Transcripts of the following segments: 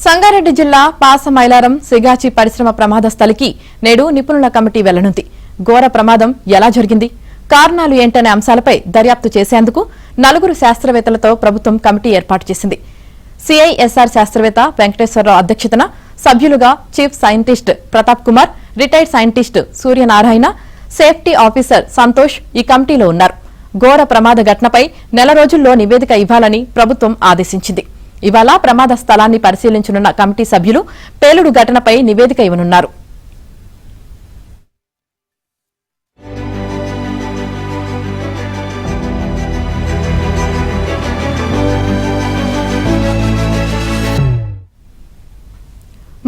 సంగారెడ్డి జిల్లా పాసమైలారం సిగాచి పరిశ్రమ ప్రమాద స్థలికి నేడు నిపుణుల కమిటీ వెళ్లనుంది. ఘోర ప్రమాదం ఎలా జరిగింది, కారణాలు ఏంటనే అంశాలపై దర్యాప్తు చేసేందుకు 4 శాస్త్రవేత్తలతో ప్రభుత్వం కమిటీ ఏర్పాటు చేసింది. సిఐఎస్ఆర్ శాస్త్రవేత్త వెంకటేశ్వరరావు అధ్యక్షతన సభ్యులుగా chief scientist Pratap Kumar, retired scientist Suryanarayana, safety officer Santosh ఈ కమిటీలో ఉన్నారు. ఘోర ప్రమాద ఘటనపై నెల రోజుల్లో నివేదిక ఇవ్వాలని ప్రభుత్వం ఆదేశించింది. ఇవాళ ప్రమాద స్థలాన్ని పరిశీలించనున్న కమిటీ సభ్యులు పేలుడు ఘటనపై నివేదిక ఇవ్వనున్నారు.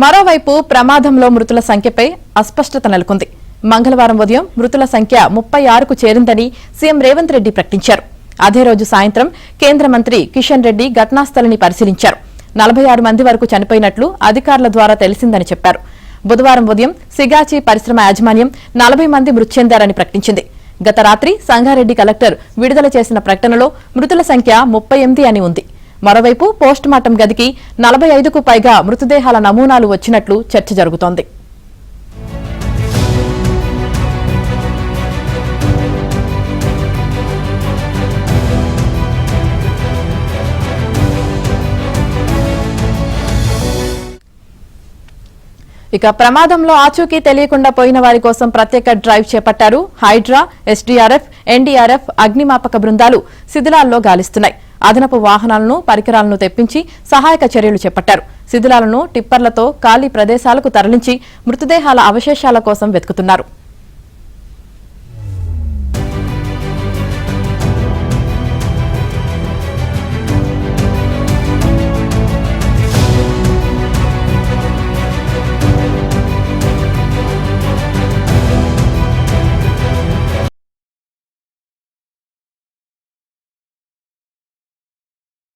మరోవైపు ప్రమాదంలో మృతుల సంఖ్యపై అస్పష్టత నెలకొంది. మంగళవారం ఉదయం మృతుల సంఖ్య 36కు చేరిందని సీఎం రేవంత్ రెడ్డి ప్రకటించారు. అదే రోజు సాయంత్రం కేంద్ర మంత్రి కిషన్ రెడ్డి ఘటనాస్థలిని పరిశీలించారు. 46 మంది వరకు చనిపోయినట్లు అధికారుల ద్వారా తెలిసిందని చెప్పారు. బుధవారం ఉదయం సిగాచి పరిశ్రమ యాజమాన్యం 40 మంది మృతి చెందారని ప్రకటించింది. గత రాత్రి సంగారెడ్డి కలెక్టర్ విడుదల చేసిన ప్రకటనలో మృతుల సంఖ్య 38 అని ఉంది. మరోవైపు పోస్టుమార్టం గదికి 45కు పైగా మృతదేహాల నమూనాలు వచ్చినట్లు చర్చ జరుగుతోంది. ఇక ప్రమాదంలో ఆచూకీ తెలియకుండా పోయిన వారి కోసం ప్రత్యేక డ్రైవ్ చేపట్టారు. హైడ్రా, ఎస్డీఆర్ఎఫ్, ఎన్డీఆర్ఎఫ్ అగ్నిమాపక బృందాలు శిథిలాల్లో గాలిస్తున్నాయి. అదనపు వాహనాలను, పరికరాలను తెప్పించి సహాయక చర్యలు చేపట్టారు. శిథిలాలను టిప్పర్లతో ఖాళీ ప్రదేశాలకు తరలించి మృతదేహాల అవశేషాల కోసం వెతుకుతున్నారు.